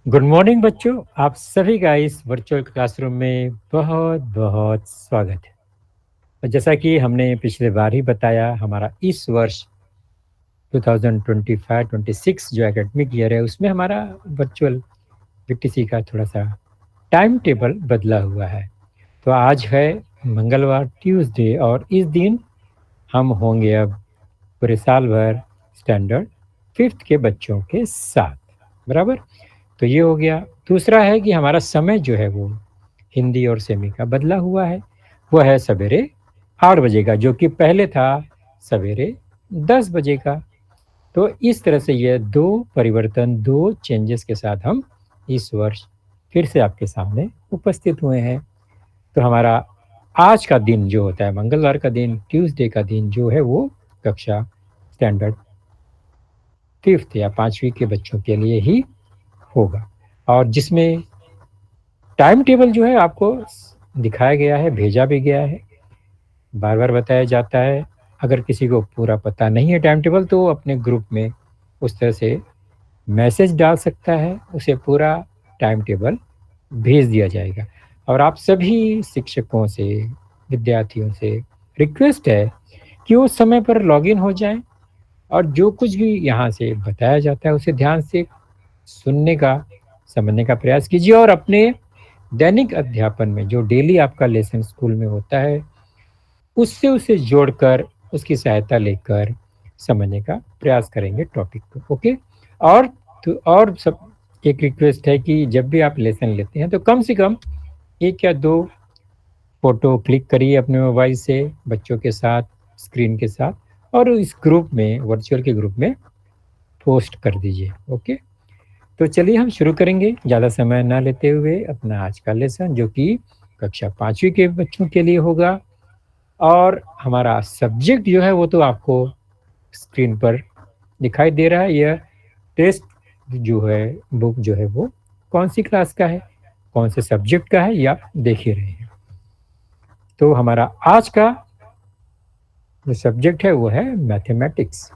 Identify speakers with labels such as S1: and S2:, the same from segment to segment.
S1: Good morning बच्चों, आप सभी का इस वर्चुअल क्लासरूम में बहुत बहुत स्वागत है। और जैसा कि हमने पिछले बार ही बताया, हमारा इस वर्ष 2025-26 जो एकेडमिक ईयर है उसमें हमारा वर्चुअल वीटीसी का थोड़ा सा टाइम टेबल बदला हुआ है। तो आज है मंगलवार ट्यूसडे और इस दिन हम होंगे अब पूरे साल भर स्टैंडर्ड फिफ्थ के बच्चों के साथ, बराबर। तो ये हो गया। दूसरा है कि हमारा समय जो है वो हिंदी और सेमी का बदला हुआ है। वह है सवेरे 8 बजे का, जो कि पहले था सवेरे 10 बजे का। तो इस तरह से ये दो परिवर्तन, दो चेंजेस के साथ हम इस वर्ष फिर से आपके सामने उपस्थित हुए हैं। तो हमारा आज का दिन जो होता है, मंगलवार का दिन, ट्यूसडे का दिन जो है वो कक्षा स्टैंडर्ड फिफ्थ या पाँचवीं के बच्चों के लिए ही होगा, और जिसमें टाइम टेबल जो है आपको दिखाया गया है, भेजा भी गया है, बार बार बताया जाता है। अगर किसी को पूरा पता नहीं है टाइम टेबल, तो वो अपने ग्रुप में उस तरह से मैसेज डाल सकता है, उसे पूरा टाइम टेबल भेज दिया जाएगा। और आप सभी शिक्षकों से, विद्यार्थियों से रिक्वेस्ट है कि वो समय पर लॉगिन हो जाएं, और जो कुछ भी यहाँ से बताया जाता है उसे ध्यान से सुनने का, समझने का प्रयास कीजिए, और अपने दैनिक अध्यापन में जो डेली आपका लेसन स्कूल में होता है उससे उसे जोड़कर, उसकी सहायता लेकर समझने का प्रयास करेंगे टॉपिक को। ओके। और तो और सब एक रिक्वेस्ट है कि जब भी आप लेसन लेते हैं तो कम से कम एक या दो फोटो क्लिक करिए अपने मोबाइल से बच्चों के साथ, स्क्रीन के साथ, और इस ग्रुप में, वर्चुअल के ग्रुप में पोस्ट कर दीजिए। ओके। तो चलिए हम शुरू करेंगे ज़्यादा समय ना लेते हुए अपना आज का लेसन, जो कि कक्षा पाँचवीं के बच्चों के लिए होगा। और हमारा सब्जेक्ट जो है वो तो आपको स्क्रीन पर दिखाई दे रहा है। यह टेस्ट जो है, बुक जो है वो कौन सी क्लास का है, कौन से सब्जेक्ट का है, ये आप देख ही रहे हैं। तो हमारा आज का जो सब्जेक्ट है वो है मैथमेटिक्स।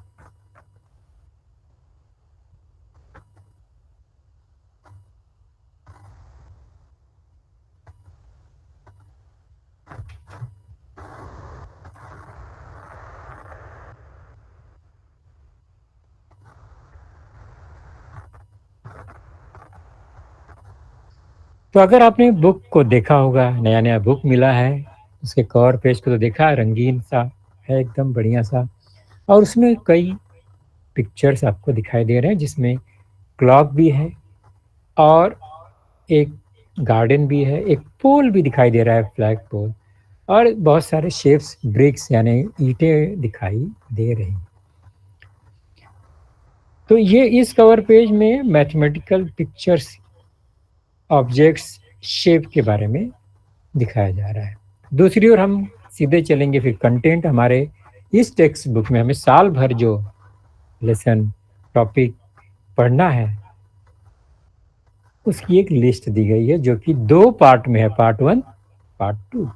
S1: तो अगर आपने बुक को देखा होगा, नया नया बुक मिला है, उसके कवर पेज को तो देखा, रंगीन सा है, एकदम बढ़िया सा। और उसमें कई पिक्चर्स आपको दिखाई दे रहे हैं, जिसमें क्लॉक भी है, और एक गार्डन भी है, एक पोल भी दिखाई दे रहा है, फ्लैग पोल, और बहुत सारे शेप्स, ब्रिक्स यानी ईंटें दिखाई दे रही। तो ये इस कवर पेज में मैथमेटिकल पिक्चर्स, ऑब्जेक्ट्स, शेप के बारे में दिखाया जा रहा है। दूसरी ओर हम सीधे चलेंगे फिर कंटेंट। हमारे इस टेक्स्ट बुक में हमें साल भर जो लेसन, टॉपिक पढ़ना है उसकी एक लिस्ट दी गई है, जो कि दो पार्ट में है, पार्ट वन, पार्ट टू।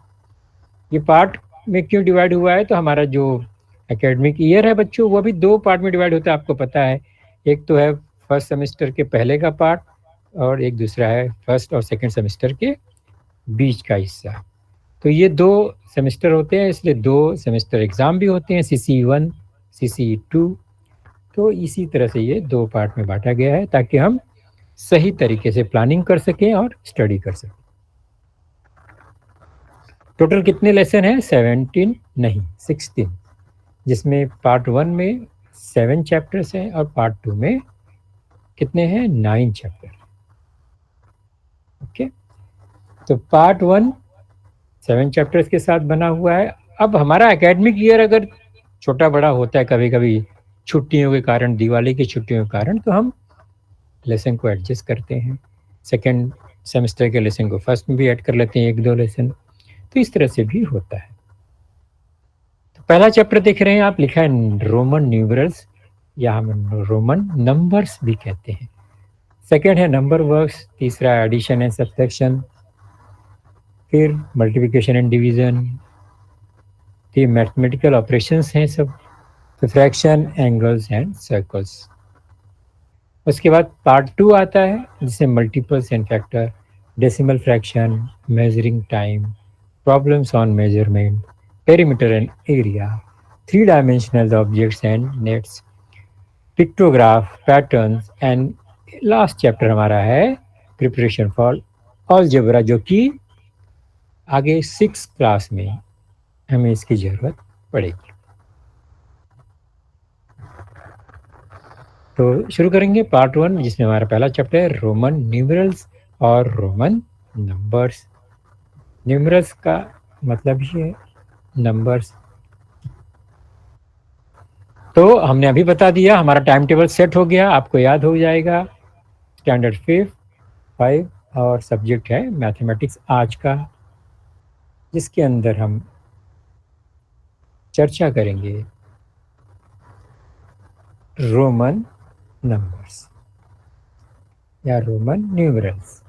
S1: ये पार्ट में क्यों डिवाइड हुआ है, तो हमारा जो एकेडमिक ईयर है बच्चों, वो भी दो पार्ट में डिवाइड होता है, आपको पता है। एक तो है फर्स्ट सेमेस्टर के पहले का पार्ट, और एक दूसरा है फर्स्ट और सेकंड सेमेस्टर के बीच का हिस्सा। तो ये दो सेमेस्टर होते हैं, इसलिए दो सेमेस्टर एग्ज़ाम भी होते हैं, CC1, CC2। तो इसी तरह से ये दो पार्ट में बांटा गया है, ताकि हम सही तरीके से प्लानिंग कर सकें और स्टडी कर सकें। टोटल कितने लेसन हैं? 17 नहीं, 16, जिसमें पार्ट वन में 7 चैप्टर्स हैं और पार्ट टू में कितने हैं? 9 चैप्टर। ओके। तो पार्ट वन 7 चैप्टर्स के साथ बना हुआ है। अब हमारा एकेडमिक ईयर अगर छोटा बड़ा होता है कभी कभी, छुट्टियों के कारण, दिवाली की छुट्टियों के कारण, तो हम लेसन को एडजस्ट करते हैं। सेकेंड सेमेस्टर के लेसन को फर्स्ट में भी ऐड कर लेते हैं, एक दो लेसन। तो इस तरह से भी होता है। तो पहला चैप्टर देख रहे हैं आप, लिखा है रोमन न्यूमरल्स, या हम रोमन नंबर्स भी कहते हैं। सेकेंड है नंबर वर्क्स, तीसरा एडिशन एंड सब्ट्रैक्शन, फिर मल्टीप्लिकेशन एंड डिवीजन, ये मैथमेटिकल ऑपरेशंस हैं सब, फ्रैक्शन, एंगल्स एंड सर्कल्स। उसके बाद पार्ट 2 आता है जिसमें multiples and factor, decimal fraction, measuring time, problems on measurement, perimeter and area, three dimensional objects and nets, pictograph, patterns and last chapter हमारा है प्रिपरेशन फॉर अलजेब्रा, जो कि आगे 6 क्लास में हमें इसकी ज़रूरत पड़ेगी। तो शुरू करेंगे पार्ट 1, जिसमें हमारा पहला चैप्टर है रोमन न्यूमरल्स और रोमन नंबर्स। न्यूमरल्स का मतलब ही है नंबर्स। तो हमने अभी बता दिया, हमारा टाइम टेबल सेट हो गया, आपको याद हो जाएगा। स्टैंडर्ड 5 और सब्जेक्ट है मैथमेटिक्स आज का, जिसके अंदर हम चर्चा करेंगे रोमन नंबर्स या रोमन न्यूमरल्स।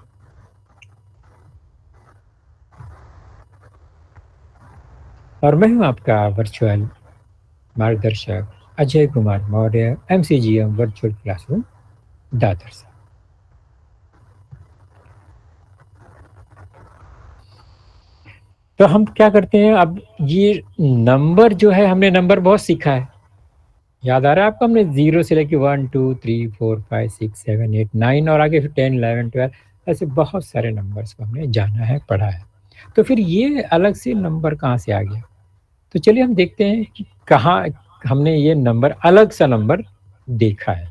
S1: और मैं हूं आपका वर्चुअल मार्गदर्शक Ajay Kumar Maurya, MCGM virtual classroom Dadar से। तो हम क्या करते हैं, अब ये नंबर जो है, हमने नंबर बहुत सीखा है, याद आ रहा है आपको? हमने 0 से लेके 1 2 3 4 5 6 7 8 9 और आगे फिर 10 11 12, ऐसे बहुत सारे नंबर्स को हमने जाना है, पढ़ा है। तो फिर ये अलग से नंबर कहाँ से आ गया? तो चलिए हम देखते हैं कि कहाँ हमने ये नंबर, अलग सा नंबर देखा है।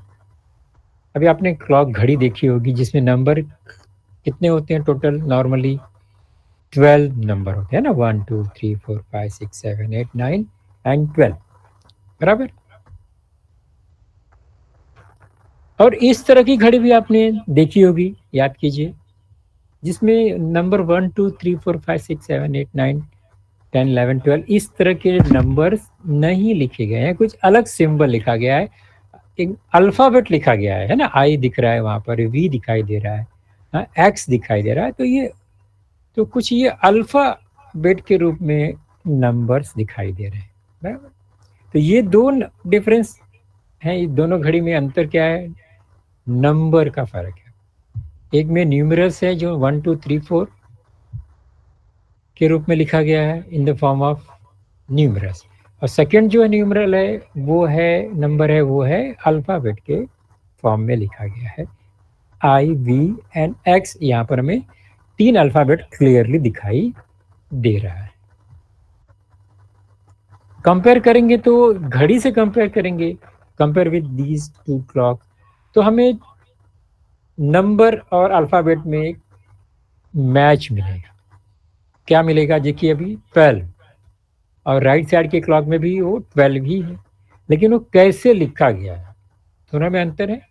S1: अभी आपने क्लॉक घड़ी देखी होगी, जिसमें नंबर कितने होते हैं टोटल? नॉर्मली 12 नंबर होते हैं ना, 1 2 3 4 5 6 7 8 9 एंड 12, बराबर। और इस तरह की घड़ी भी आपने देखी होगी, याद कीजिए, जिसमें नंबर 1 2 3 4 5 6 7 8 9 10 11 12 इस तरह के नंबर्स नहीं लिखे गए हैं, कुछ अलग सिंबल लिखा गया है, एक अल्फाबेट लिखा गया है ना, आई दिख रहा है वहां पर, वी दिखाई दे रहा है, हाँ, एक्स दिखाई दे रहा है। तो कुछ ये अल्फाबेट के रूप में नंबर्स दिखाई दे रहे हैं, बराबर। तो ये दो डिफरेंस है, इस दोनों घड़ी में अंतर क्या है? नंबर का फर्क है। एक में न्यूमरल्स है जो 1 2 3 4 के रूप में लिखा गया है in the form of numerals, और सेकंड जो है न्यूमरल है, वो है नंबर है, वो है अल्फाबेट के फॉर्म में लिखा गया है, आई वी एंड एक्स। यहाँ पर हमें 3 अल्फाबेट क्लियरली दिखाई दे रहा है। कंपेयर करेंगे तो घड़ी से कंपेयर करेंगे, compare with these two clock, तो हमें नंबर और अल्फाबेट में एक मैच मिलेगा। क्या मिलेगा? देखिए अभी 12, और राइट साइड के क्लॉक में भी वो 12 ही है, लेकिन वो कैसे लिखा गया है, दोनों में अंतर है।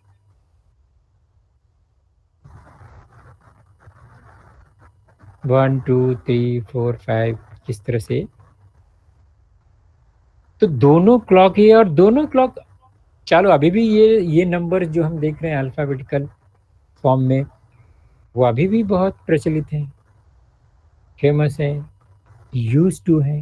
S1: 1 2 3 4 5 किस तरह से, तो दोनों क्लॉक ही है, और दोनों क्लॉक, चलो अभी भी ये नंबर जो हम देख रहे हैं अल्फाबेटिकल फॉर्म में, वो अभी भी बहुत प्रचलित हैं, फेमस है, यूज टू है।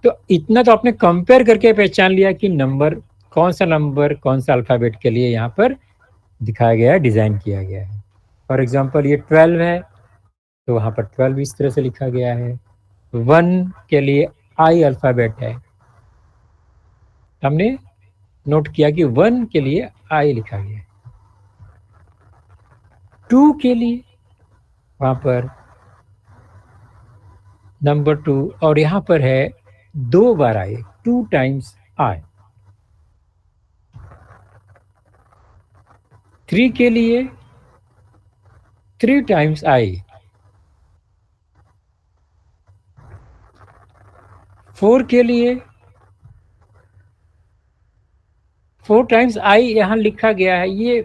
S1: तो इतना तो आपने कंपेयर करके पहचान लिया कि नंबर, कौन सा नंबर कौन सा अल्फाबेट के लिए यहाँ पर दिखाया गया है, डिजाइन किया गया है। फॉर एग्जांपल ये 12 है, तो वहाँ पर 12 इस तरह से लिखा गया है। 1 के लिए आई अल्फाबेट है, हमने नोट किया कि 1 के लिए आई लिखा गया है। 2 के लिए वहाँ पर नंबर 2, और यहाँ पर है 2 बार आई, 2 टाइम्स आई। 3 के लिए 3 टाइम्स आई। 4 के लिए 4 टाइम्स आई यहाँ लिखा गया है। ये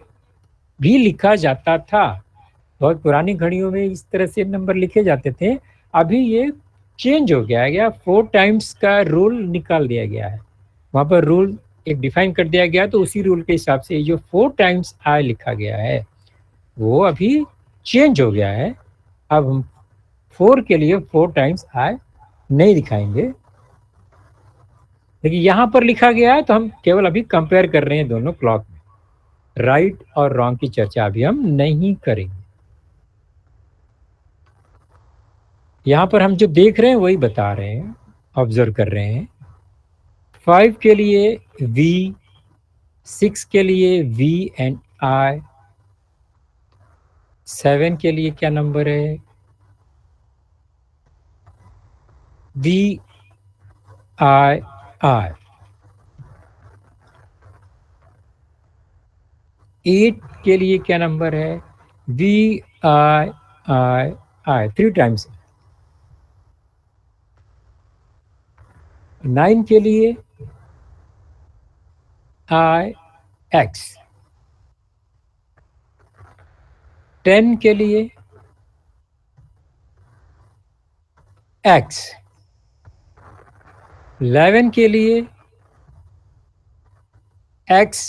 S1: भी लिखा जाता था, बहुत पुरानी घड़ियों में इस तरह से नंबर लिखे जाते थे। अभी ये चेंज हो गया है, 4 टाइम्स का रूल निकाल दिया गया है, वहाँ पर रूल एक डिफाइन कर दिया गया, तो उसी रूल के हिसाब से जो 4 टाइम्स आई लिखा गया है वो अभी चेंज हो गया है। अब हम 4 के लिए 4 टाइम्स आई नहीं दिखाएंगे, लेकिन यहाँ पर लिखा गया है तो हम केवल अभी कंपेयर कर रहे हैं दोनों क्लॉक में, राइट और रॉन्ग की चर्चा अभी हम नहीं करेंगे। यहाँ पर हम जो देख रहे हैं वही बता रहे हैं, ऑब्जर्व कर रहे हैं। 5 के लिए V, 6 के लिए V एंड I, 7 के लिए क्या नंबर है? V I I। 8 के लिए क्या नंबर है? V I I I, 3 times. 9 के लिए I X। 10 के लिए X। 11 के लिए X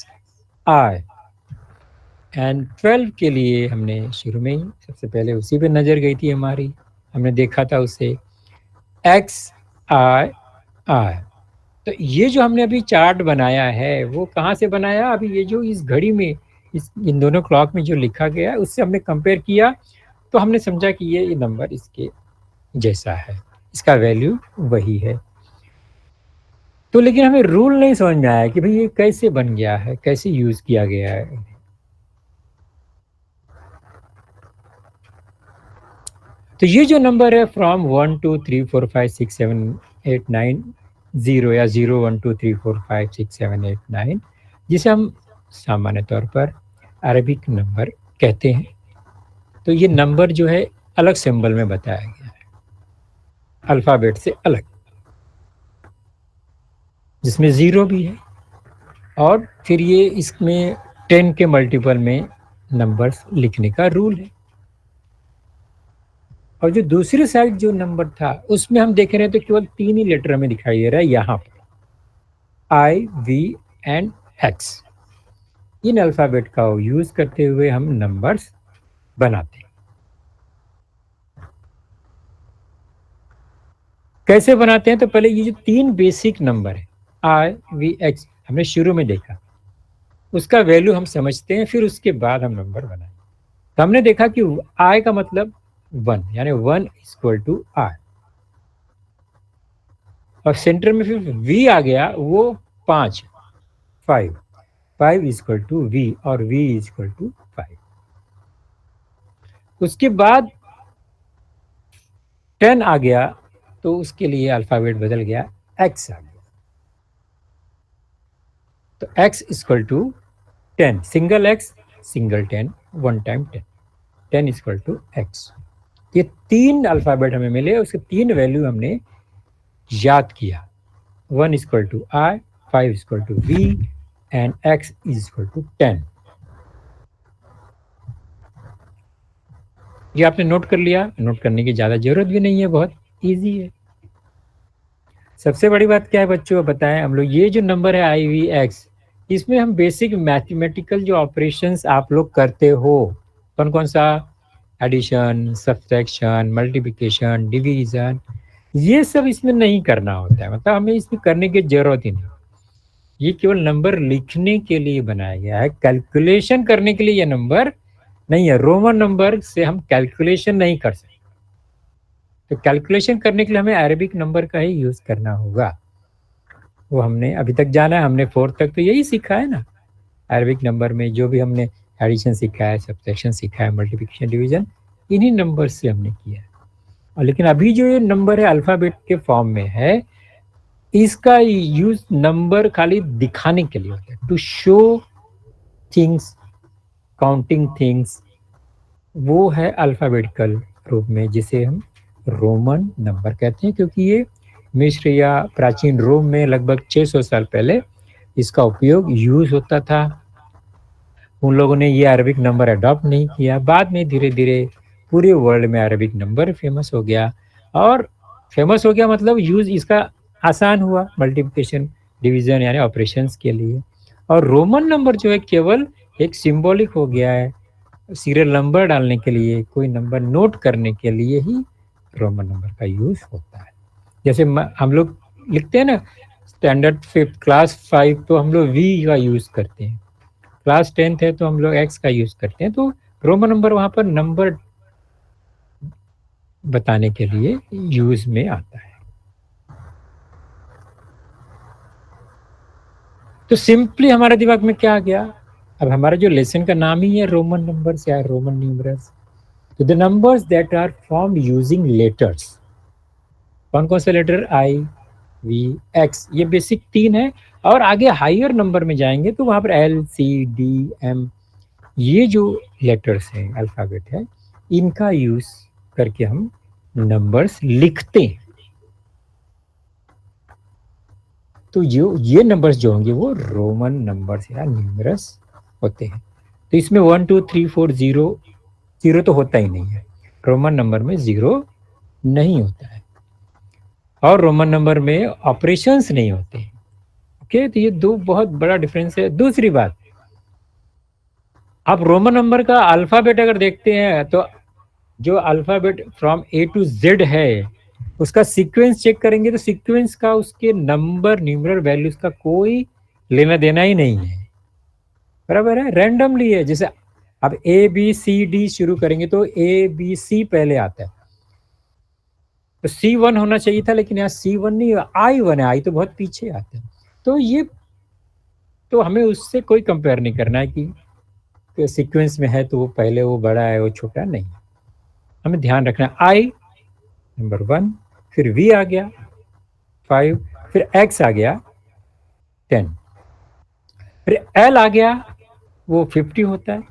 S1: I एंड 12 के लिए हमने शुरू में ही सबसे पहले उसी पे नज़र गई थी हमारी, हमने देखा था उसे X I I। तो ये जो हमने अभी चार्ट बनाया है वो कहाँ से बनाया? अभी ये जो इस घड़ी में इन दोनों क्लॉक में जो लिखा गया है उससे हमने कंपेयर किया, तो हमने समझा कि ये नंबर इसके जैसा है, इसका वैल्यू वही है। तो लेकिन हमें रूल नहीं समझ में आया कि भाई ये कैसे बन गया है, कैसे यूज किया गया है। तो ये जो नंबर है फ्रॉम 1 2 3 4 5 6 7 8 9 0 या 0 1 2 3 4 5 6 7 8 9, जिसे हम सामान्य तौर पर अरबिक नंबर कहते हैं। तो ये नंबर जो है अलग सिंबल में बताया गया है, अल्फ़ाबेट से अलग, जिसमें 0 भी है और फिर ये इसमें 10 के मल्टीपल में नंबर्स लिखने का रूल है। और जो दूसरी साइड जो नंबर था उसमें हम देख रहे हैं तो केवल 3 ही लेटर में दिखाई दे रहा है, यहाँ पर I V and X। In alphabet का यूज करते हुए हम नंबर्स बनाते हैं। कैसे बनाते हैं? तो पहले ये जो 3 बेसिक नंबर है I V X हमने शुरू में देखा, उसका वैल्यू हम समझते हैं, फिर उसके बाद हम नंबर बनाएंगे। तो हमने देखा कि I का मतलब 1, यानी 1 इक्वल टू I, और सेंटर में फिर V आ गया, वो 5 5 इक्वल टू V, और V इक्वल टू 5। उसके बाद 10 आ गया, तो उसके लिए अल्फ़ाबेट बदल गया, X आ गया। तो X equal to 10, single X single 10, 1 time 10, 10 equal to X। ये 3 अल्फ़ाबेट हमें मिले, उसके 3 वैल्यू हमने याद किया। 1 equal to I, 5 equal to V and X is equal to 10। ये आपने नोट कर लिया, नोट करने की ज़्यादा जरूरत भी नहीं है, बहुत ईजी है। सबसे बड़ी बात क्या है बच्चों, बताएं हम लोग, ये जो नंबर है IVX, इसमें हम बेसिक मैथमेटिकल जो ऑपरेशंस आप लोग करते हो, कौन कौन सा, एडिशन, सब्ट्रैक्शन, मल्टीप्लिकेशन, डिवीजन, ये सब इसमें नहीं करना होता है, मतलब हमें इसमें करने की जरूरत ही नहीं। ये केवल नंबर लिखने के लिए बनाया गया है, कैलकुलेशन करने के लिए ये नंबर नहीं है। रोमन नंबर से हम कैलकुलेशन नहीं कर सकते, तो कैलकुलेशन करने के लिए हमें अरेबिक नंबर का ही यूज करना होगा। वो हमने अभी तक जाना है, हमने 4 तक तो यही सीखा है ना। अरेबिक नंबर में जो भी हमने एडिशन सीखा है, सब्ट्रैक्शन सीखा है, मल्टीप्लिकेशन, डिवीजन, इन्हीं नंबर से हमने किया है। और लेकिन अभी जो ये नंबर है अल्फ़ाबेट के फॉर्म में है, इसका यूज नंबर खाली दिखाने के लिए होता है, to show things, counting things. वो है अल्फ़ाबेटिकल रूप में, जिसे हम रोमन नंबर कहते हैं, क्योंकि ये मिस्र या प्राचीन रोम में लगभग 600 साल पहले इसका उपयोग यूज होता था। उन लोगों ने ये अरबिक नंबर अडॉप्ट नहीं किया, बाद में धीरे धीरे पूरे वर्ल्ड में अरबिक नंबर फेमस हो गया। और फेमस हो गया मतलब यूज इसका आसान हुआ, मल्टीप्लिकेशन, डिवीजन यानी ऑपरेशंस के लिए। और रोमन नंबर जो है केवल एक सिंबॉलिक हो गया है, सीरियल नंबर डालने के लिए, कोई नंबर नोट करने के लिए ही रोमन नंबर का यूज होता है। जैसे हम लोग लिखते हैं ना स्टैंडर्ड 5 क्लास 5 तो हम लोग वी का यूज करते हैं, क्लास 10th है तो हम लोग एक्स का यूज करते हैं। तो रोमन नंबर वहां पर नंबर बताने के लिए यूज में आता है। तो सिंपली हमारे दिमाग में क्या आ गया, अब हमारा जो लेसन का नाम ही है रोमन नंबर्स या रोमन न्यूमरल्स। तो the numbers that are form using letters, कौन कौन से लेटर, आई वी एक्स, ये बेसिक तीन है। और आगे हायर नंबर में जाएंगे तो वहां पर एल सी डी एम, ये जो लेटर्स हैं अल्फाबेट है, इनका यूज करके हम नंबर्स लिखते हैं। तो ये नंबर्स जो होंगे वो रोमन नंबर्स या न्यूमरस होते हैं। तो इसमें 1 2 3 4 0, जीरो तो होता ही नहीं है, रोमन नंबर में जीरो नहीं होता है, और रोमन नंबर में ऑपरेशंस नहीं होते हैं। ओके, तो ये दो बहुत बड़ा डिफरेंस है। दूसरी बात, आप रोमन नंबर का अल्फाबेट अगर देखते हैं तो जो alphabet from A to Z है उसका सीक्वेंस चेक करेंगे तो सीक्वेंस का उसके नंबर न्यूमरल वैल्यूज का कोई लेना देना ही नहीं है, बराबर है, रैंडमली है। जैसे अब ए बी सी डी शुरू करेंगे तो ए बी सी पहले आता है, तो C1 होना चाहिए था, लेकिन यहाँ C1 नहीं, I1 है, आई तो बहुत पीछे आता है। तो ये, तो हमें उससे कोई कंपेयर नहीं करना है कि सीक्वेंस में है तो वो पहले वो बड़ा है वो छोटा नहीं, हमें ध्यान रखना है आई नंबर 1, फिर V आ गया 5, फिर X आ गया 10, फिर L आ गया वो 50 होता है,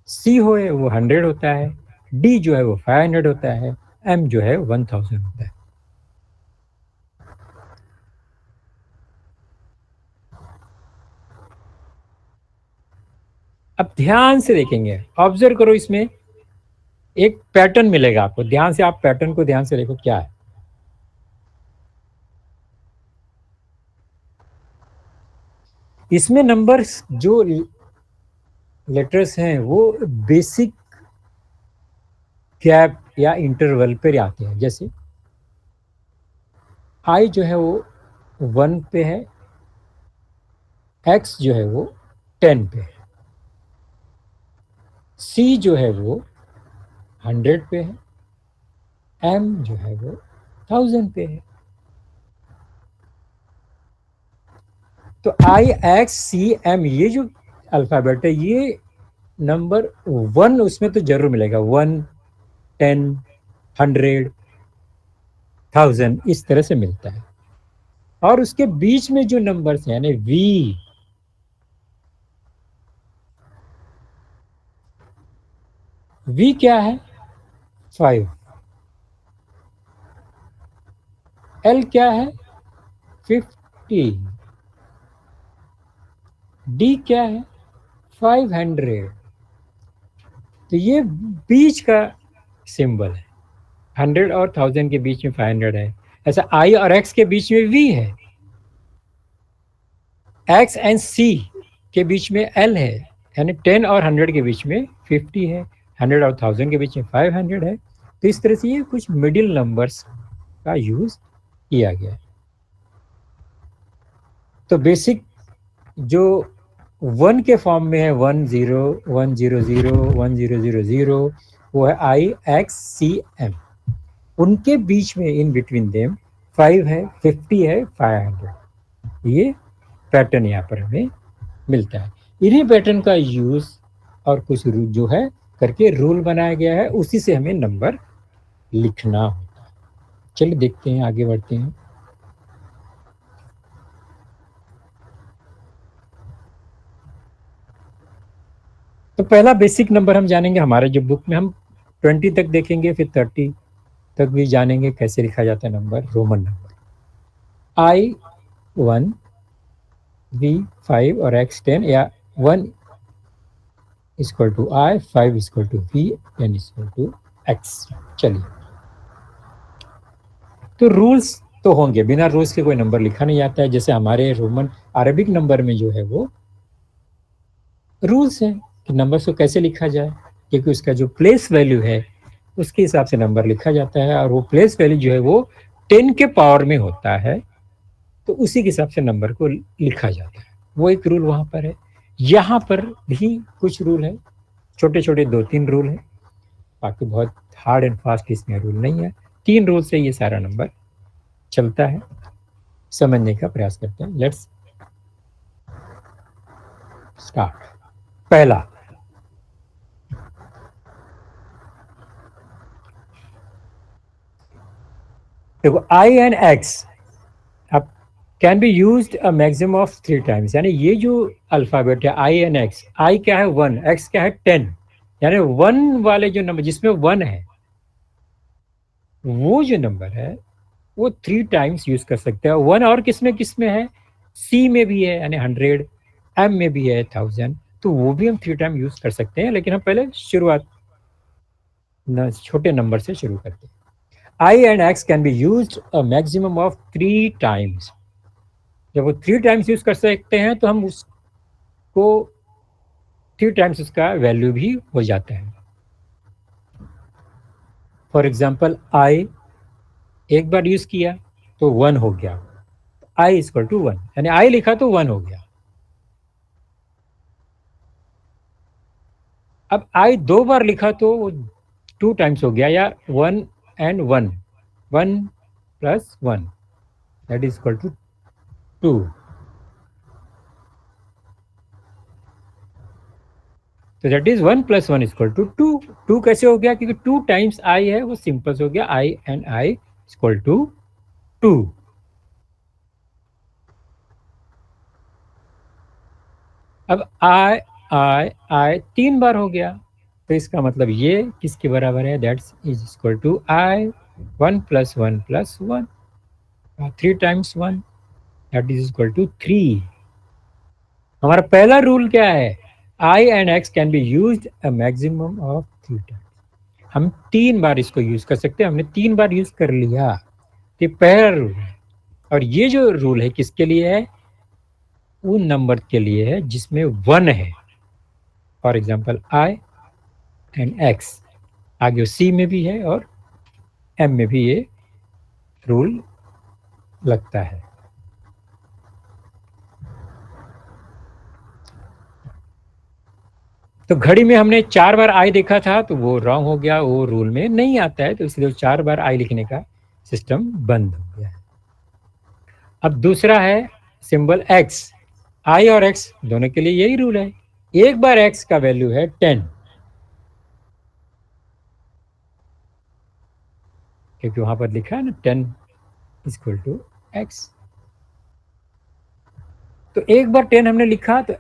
S1: C हो है वो 100 होता है, D जो है वो 500 होता है, M जो है 1000 होता है। अब ध्यान से देखेंगे, ऑब्जर्व करो, इसमें एक पैटर्न मिलेगा आपको, ध्यान से आप पैटर्न को ध्यान से देखो क्या है। इसमें नंबर्स जो लेटर्स हैं वो बेसिक गैप या इंटरवल पर आते हैं। जैसे आई जो है वो 1 पे है, एक्स जो है वो 10 पे है, सी जो है वो 100 पे है, एम जो है वो 1000 पे है। तो आई एक्स सी एम ये जो अल्फाबेट है, ये नंबर 1 उसमें तो जरूर मिलेगा, 1 10 100 1000 इस तरह से मिलता है। और उसके बीच में जो नंबर्स हैं यानी वी क्या है 5, एल क्या है 50, डी क्या है 500। तो ये बीच का सिंबल है, 100 और 1000 के बीच में 500 है। ऐसा आई और एक्स के बीच में वी है, एक्स एंड सी के बीच में एल है, यानी 10 और 100 के बीच में 50 है, 100 और 1000 के बीच में 500 है। तो इस तरह से ये कुछ मिडिल नंबर्स का यूज किया गया है। तो बेसिक जो 1 के फॉर्म में है 10 100 1000, वो है आई एक्स सी एम। उनके बीच में इन बिटवीन देम 5 है, 50 है, 500। ये पैटर्न यहाँ पर हमें मिलता है। इन्हीं पैटर्न का यूज और कुछ जो है करके रूल बनाया गया है, उसी से हमें नंबर लिखना होता है। चलिए देखते हैं, आगे बढ़ते हैं। तो पहला बेसिक नंबर हम जानेंगे, हमारे जो बुक में हम 20 तक देखेंगे, फिर 30 तक भी जानेंगे कैसे लिखा जाता है number, Roman number. I 1, V 5 और एक्स 10, या 1 equal to I, 5 equal to V, 10 equal to X. चलिए, तो रूल्स तो होंगे, बिना रूल्स के कोई नंबर लिखा नहीं जाता है। जैसे हमारे रोमन अरबिक नंबर में जो है वो रूल्स है कि नंबर को कैसे लिखा जाए, क्योंकि उसका जो प्लेस वैल्यू है उसके हिसाब से नंबर लिखा जाता है, और वो प्लेस वैल्यू जो है वो 10 के पावर में होता है। तो उसी के हिसाब से नंबर को लिखा जाता है। वो एक रूल वहाँ पर है। यहाँ पर भी कुछ रूल है, छोटे छोटे 2-3 रूल है, बाकी बहुत हार्ड एंड फास्ट इसमें रूल नहीं है। 3 रूल से ये सारा नंबर चलता है। समझने का प्रयास करते हैं। Let's start. पहला, देखो आई एंड एक्स अब can be used a maximum of 3 times, यानी ये जो अल्फाबेट है आई एंड एक्स, आई क्या है 1, एक्स क्या है 10, यानी 1 वाले जो नंबर जिसमें 1 है, वो जो नंबर है वो 3 टाइम्स यूज कर सकते हैं। 1 और किसमें किसमें है, सी में भी है यानी 100, एम में भी है 1000, तो वो भी हम 3 टाइम यूज कर सकते हैं। लेकिन हम पहले शुरुआत छोटे नंबर से शुरू करते हैं। I and X can be used a maximum of 3 times. जब वो 3 टाइम्स यूज कर सकते हैं तो हम उसको 3 टाइम्स उसका वैल्यू भी हो जाता है। फॉर एग्जाम्पल आई एक बार यूज किया तो 1 हो गया, आई इक्वल टू 1, यानी आई लिखा तो 1 हो गया। अब आई 2 बार लिखा तो वो 2 टाइम्स हो गया, या 1 and 1, 1 plus 1 that is equal to 2। तो that is 1 plus 1 equal to 2। 2 कैसे हो गया, क्योंकि 2 टाइम्स आई है, वो सिंपल से हो गया आई एंड आई इक्वल टू 2। अब आई आई आई 3 बार हो गया, तो इसका मतलब ये किसके बराबर है, that's is equal to I 1 plus 1 plus 1, 3 times 1 that is equal to 3। हमारा पहला रूल क्या है, I and X can be used a maximum of 3 times. हम 3 बार इसको यूज कर सकते हैं, हमने 3 बार यूज कर लिया, ये पहला रूल है। और ये जो रूल है किसके लिए है, उन नंबर के लिए है जिसमें 1 है। For example I and x, आगे सी में भी है और एम में भी ये रूल लगता है। तो घड़ी में हमने 4 बार आई देखा था तो वो रॉन्ग हो गया, वो रूल में नहीं आता है, तो इसलिए 4 बार आई लिखने का सिस्टम बंद हो गया है। अब दूसरा है सिंबल एक्स। आई और एक्स दोनों के लिए यही रूल है। एक बार एक्स का वैल्यू है 10, क्योंकि वहां पर लिखा है ना 10 इक्वल टू एक्स। तो एक बार 10 हमने लिखा तो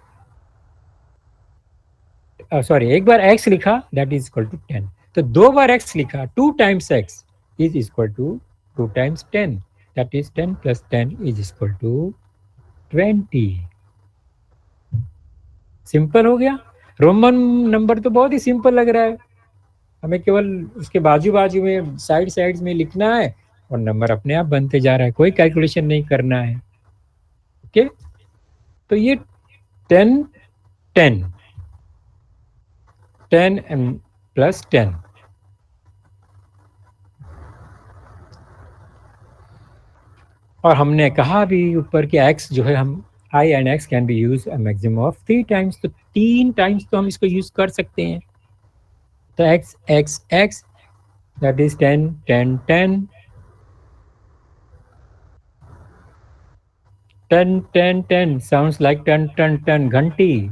S1: सॉरी एक बार x लिखा दैट इज इक्वल टू 10, तो 2 बार x लिखा 2 times x is equal to 2 times 10, that is 10 plus 10 is equal to 20। Simple हो गया। रोमन नंबर तो बहुत ही सिंपल लग रहा है, हमें केवल उसके बाजू बाजू में साइड साइड में लिखना है और नंबर अपने आप बनते जा रहा है, कोई कैलकुलेशन नहीं करना है। ओके, तो ये 10 10 10 एंड प्लस 10, और हमने कहा भी ऊपर कि x जो है हम I and X can be use maximum of 3 times, तो 3 टाइम्स तो हम इसको यूज कर सकते हैं। तो x x x that is 10 10 10 10 10 10 sounds like 10 10 10 घंटी,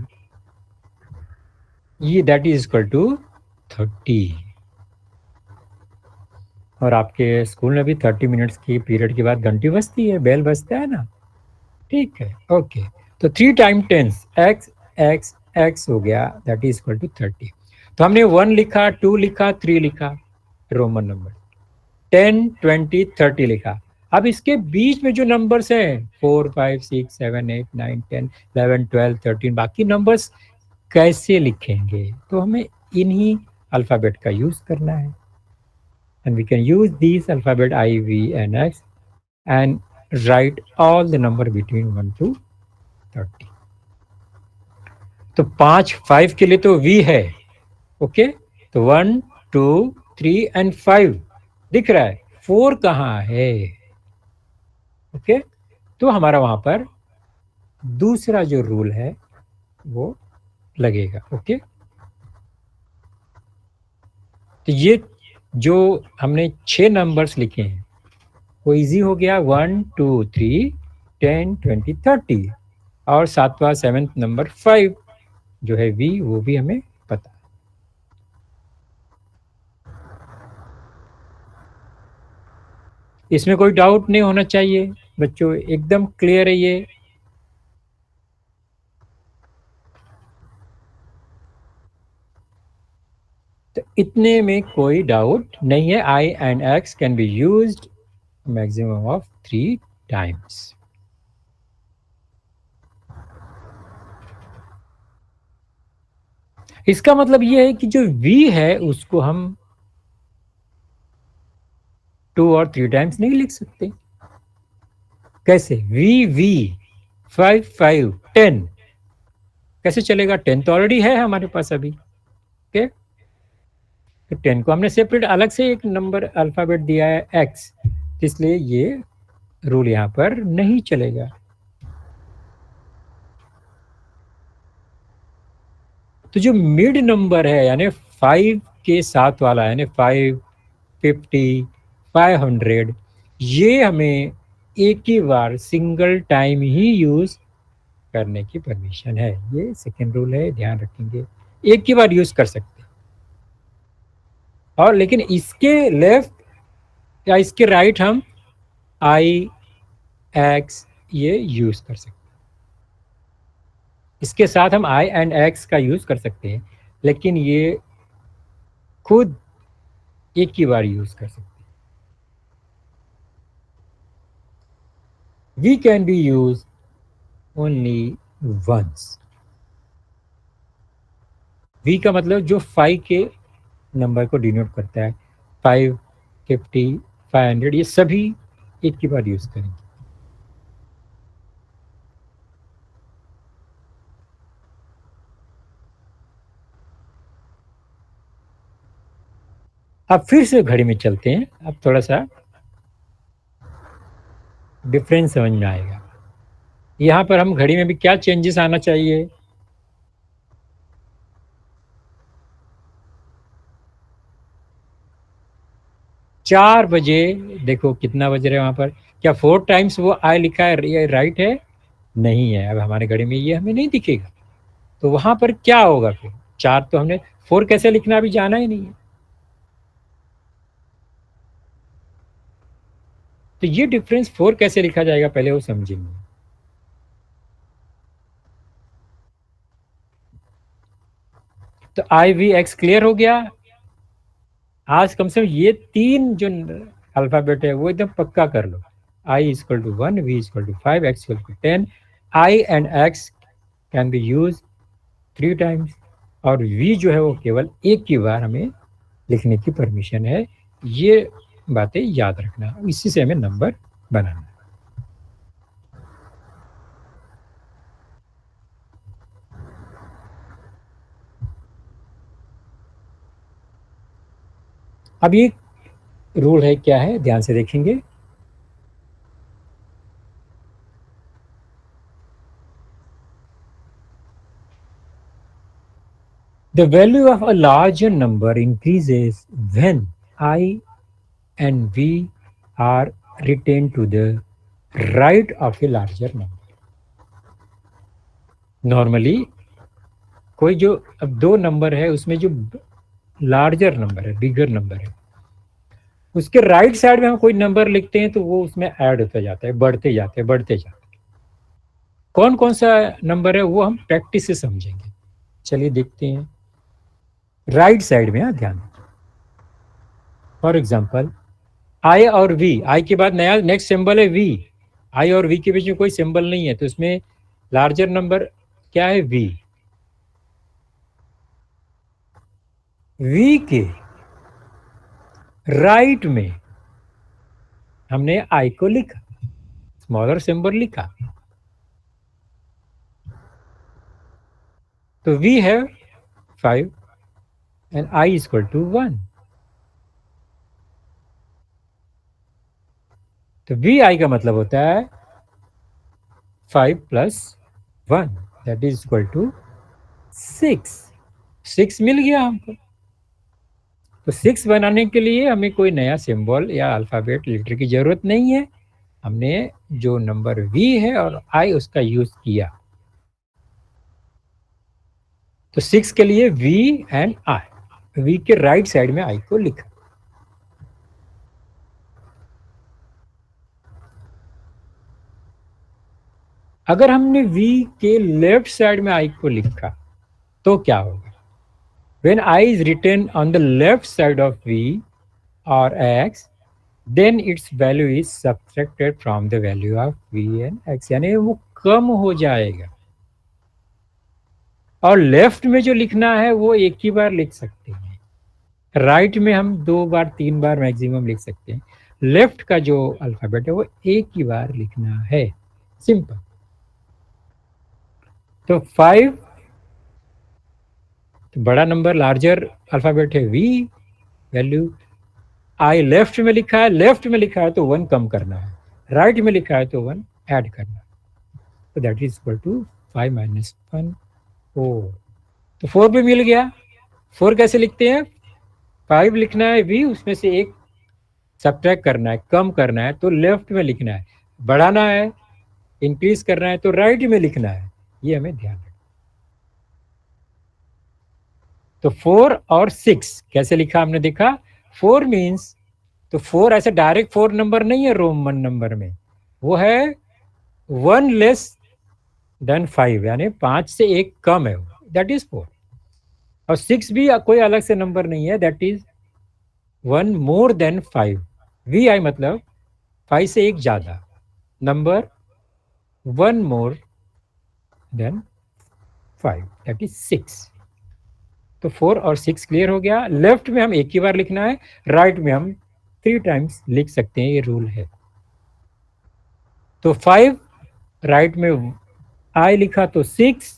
S1: ये दैट इज इक्वल टू 30। और आपके स्कूल में भी 30 मिनट्स की पीरियड के बाद घंटी बजती है, बेल बजता है ना, ठीक है ओके। तो 3 टाइम 10 एक्स एक्स एक्स हो गया दैट इज इक्वल टू 30। तो हमने 1 लिखा 2 लिखा 3 लिखा, रोमन नंबर 10 20 30 लिखा। अब इसके बीच में जो नंबर्स हैं 4 5 6 7 8 9 10 11 12 13 बाकी नंबर्स कैसे लिखेंगे, तो हमें इन्हीं अल्फ़ाबेट का यूज करना है। And we can use this alphabet I V and X and write all the number between 1 to 30। तो 5 के लिए तो वी है, ओके, तो 1 2 3 एंड 5 दिख रहा है, 4 कहाँ है, ओके। तो हमारा वहां पर दूसरा जो रूल है वो लगेगा। ओके, तो ये जो हमने 6 नंबर्स लिखे हैं वो इजी हो गया, 1 2 3 10 20 30, और सातवां सेवेंथ नंबर 5 जो है वी, वो भी हमें पता। इसमें कोई डाउट नहीं होना चाहिए बच्चों, एकदम क्लियर है ये। तो इतने में कोई डाउट नहीं है, I and X can be used maximum of 3 times. इसका मतलब ये है कि जो वी है उसको हम 2 और 3 टाइम्स नहीं लिख सकते। कैसे? वी 5 5 10 कैसे चलेगा? 10 तो ऑलरेडी है हमारे पास अभी। ओके, तो 10 को हमने सेपरेट अलग से एक नंबर अल्फाबेट दिया है एक्स, इसलिए ये रूल यहां पर नहीं चलेगा। तो जो मिड नंबर है यानी 5 के साथ वाला, यानी 5 50 500, ये हमें एक ही बार सिंगल टाइम ही यूज करने की परमिशन है। ये सेकेंड रूल है, ध्यान रखेंगे, एक ही बार यूज कर सकते हैं। और लेकिन इसके लेफ्ट या इसके राइट हम आई एक्स ये यूज कर सकते हैं। इसके साथ हम आई एंड एक्स का यूज कर सकते हैं, लेकिन ये खुद एक ही बार यूज कर सकते हैं। We can be use only once. V का मतलब जो 5 के नंबर को डिनोट करता है, 5 50 500, ये सभी एक ही बार यूज करेंगे। अब फिर से घड़ी में चलते हैं, अब थोड़ा सा डिफरेंस समझ में आएगा। यहाँ पर हम घड़ी में भी क्या चेंजेस आना चाहिए? 4 बजे, देखो कितना बज रहा है वहां पर, क्या 4 टाइम्स वो आई लिखा है, ये राइट है? नहीं है, अब हमारे घड़ी में ये हमें नहीं दिखेगा। तो वहां पर क्या होगा फिर? 4 तो हमने, 4 कैसे लिखना अभी जाना ही नहीं है। तो ये डिफरेंस 4 कैसे लिखा जाएगा पहले वो समझेंगे। तो आई वी एक्स क्लियर हो गया। आज कम से कम ये 3 जो अल्फाबेट है वो एकदम पक्का कर लो। I equal to 1, V equal to 5, X equal to 10। I and X can be use 3 times, और वी जो है वो केवल एक ही बार हमें लिखने की परमिशन है। ये बातें याद रखना, इसी से हमें नंबर बनाना। अब ये रूल है, क्या है, ध्यान से देखेंगे। The value of a larger number increases when I and V are retained to the right of a larger number. Normally कोई जो, अब 2 नंबर है उसमें जो लार्जर नंबर है, बिगर नंबर है, उसके राइट साइड में हम कोई नंबर लिखते हैं तो वो उसमें ऐड होता जाता है, बढ़ते जाते हैं बढ़ते जाते हैं। कौन कौन सा नंबर है वो हम प्रैक्टिस से समझेंगे। चलिए देखते हैं। राइट साइड में, ध्यान, फॉर एग्जाम्पल आई और वी, आई के बाद नया नेक्स्ट सिंबल है वी। आई और वी के बीच में कोई सिंबल नहीं है, तो इसमें लार्जर नंबर क्या है? वी। वी के राइट में हमने आई को लिखा, स्मॉलर सिंबल लिखा, तो वी है 5 एंड आई इक्वल टू 1। तो वी आई का मतलब होता है 5 plus 1 that is equal to 6। 6 मिल गया हमको। तो 6 बनाने के लिए हमें कोई नया सिंबल या अल्फ़ाबेट लेटर की ज़रूरत नहीं है। हमने जो नंबर v है और i उसका यूज़ किया। तो 6 के लिए v एंड i, v के राइट साइड में i को लिखा। अगर हमने v के लेफ्ट साइड में i को लिखा तो क्या होगा? When I is written on the left side of v or x, then its value is subtracted from the value of v and x, यानी वो कम हो जाएगा। और लेफ्ट में जो लिखना है वो एक ही बार लिख सकते हैं। राइट में हम 2 बार 3 बार मैक्सिमम लिख सकते हैं। लेफ्ट का जो अल्फ़ाबेट है वो एक ही बार लिखना है, सिंपल। तो 5, तो बड़ा नंबर लार्जर अल्फ़ाबेट है v, वैल्यू i लेफ्ट में लिखा है, लेफ्ट में लिखा है तो 1 कम करना है, राइट में लिखा है तो 1 ऐड करना है। तो that is equal to 5 minus 1 4। तो 4 भी मिल गया। 4 कैसे लिखते हैं? 5 लिखना है v, उसमें से एक सब्ट्रैक्ट करना है, कम करना है तो लेफ्ट में लिखना है, बढ़ाना है इंक्रीज करना है तो राइट में लिखना है। ये हमें ध्यान रखना। तो 4 और 6 कैसे लिखा हमने देखा। 4 मीन्स, तो 4 ऐसे डायरेक्ट 4 नंबर नहीं है रोमन नंबर में, वो है 1 लेस देन 5, यानी 5 से एक कम है, दैट इज 4। और 6 भी कोई अलग से नंबर नहीं है, that is 1 more than 5। V I मतलब 5 से एक ज्यादा number, 1 more than 5 that is 6। तो 4 और 6 क्लियर हो गया। लेफ्ट में हम एक ही बार लिखना है, राइट में हम 3 टाइम्स लिख सकते हैं, ये रूल है। तो 5 राइट में आई लिखा तो 6,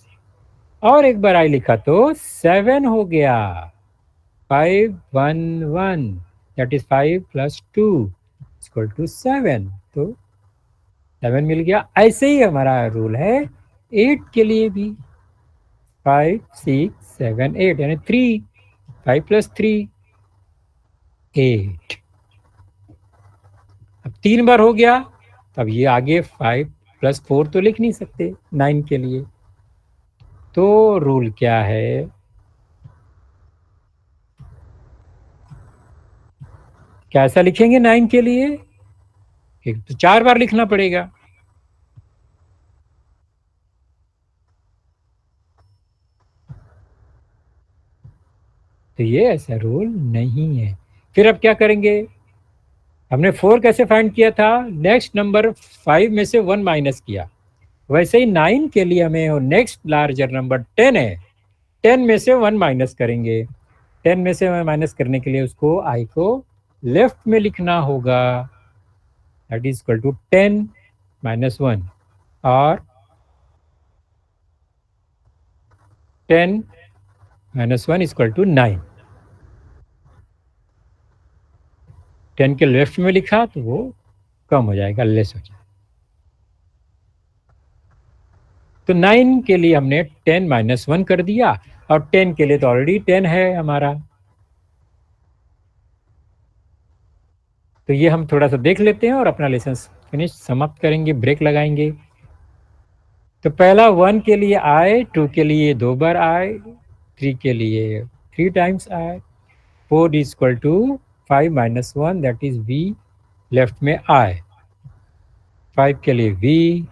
S1: और एक बार आई लिखा तो 7 हो गया। 5 1 1 that is 5 plus 2 equal to 7। तो 7 मिल गया। ऐसे ही हमारा रूल है 8 के लिए भी। 5 6 7 8 यानी 3, 5 प्लस 3 8। अब 3 बार हो गया, तब ये आगे 5 प्लस 4 तो लिख नहीं सकते 9 के लिए। तो रूल क्या है? कैसा लिखेंगे 9 के लिए? एक तो 4 बार लिखना पड़ेगा। तो ये ऐसा रूल नहीं है। फिर अब क्या करेंगे? हमने 4 कैसे फाइंड किया था? नेक्स्ट नंबर 5 में से 1 माइनस किया। वैसे ही 9 के लिए हमें नेक्स्ट लार्जर नंबर 10 है, 10 में से 1 माइनस करेंगे। 10 में से माइनस करने के लिए उसको आई को लेफ्ट में लिखना होगा, that is equal to 10 minus 1, और 10 माइनस 1 इक्वल टू 9। 10 के लेफ्ट में लिखा तो वो कम हो जाएगा, लेस हो जाएगा। तो 9 के लिए हमने 10 माइनस 1 कर दिया, और 10 के लिए तो ऑलरेडी 10 है हमारा। तो ये हम थोड़ा सा देख लेते हैं और अपना लेसन फिनिश समाप्त करेंगे, ब्रेक लगाएंगे। तो पहला 1 के लिए आए, 2 के लिए 2 बार आए, 3 के लिए 3 टाइम्स आए, 4 is equal to 5 minus 1 that is v, left में आए। 5 के लिए v,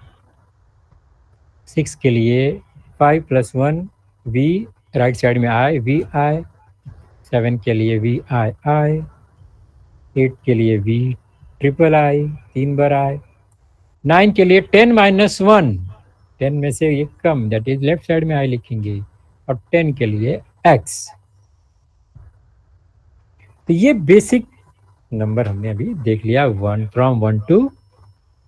S1: 6 के लिए 5 प्लस 1 v, राइट साइड में आए v आए। 7 के लिए v आई आए। 8 के लिए v ट्रिपल आई, 3 बार आए। 9 के लिए 10 माइनस 1, 10 में से ये कम, दैट इज लेफ्ट साइड में आई लिखेंगे। और 10 के लिए x। तो ये बेसिक नंबर हमने अभी देख लिया, 1 फ्रॉम 1 टू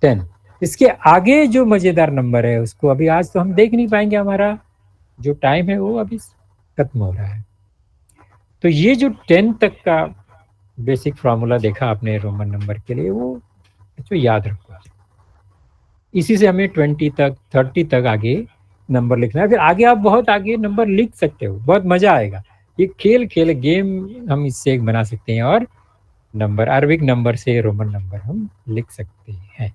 S1: 10। इसके आगे जो मजेदार नंबर है उसको अभी आज तो हम देख नहीं पाएंगे, हमारा जो टाइम है वो अभी खत्म हो रहा है। तो ये जो 10 तक का बेसिक फॉर्मूला देखा आपने रोमन नंबर के लिए, वो इसको याद रखो। इसी से हमें 20 तक 30 तक आगे नंबर लिखना है। फिर आगे आप बहुत आगे नंबर लिख सकते हो, बहुत मजा आएगा। ये खेल खेल गेम हम इससे एक बना सकते हैं और नंबर, अरबिक नंबर से रोमन नंबर हम लिख सकते हैं।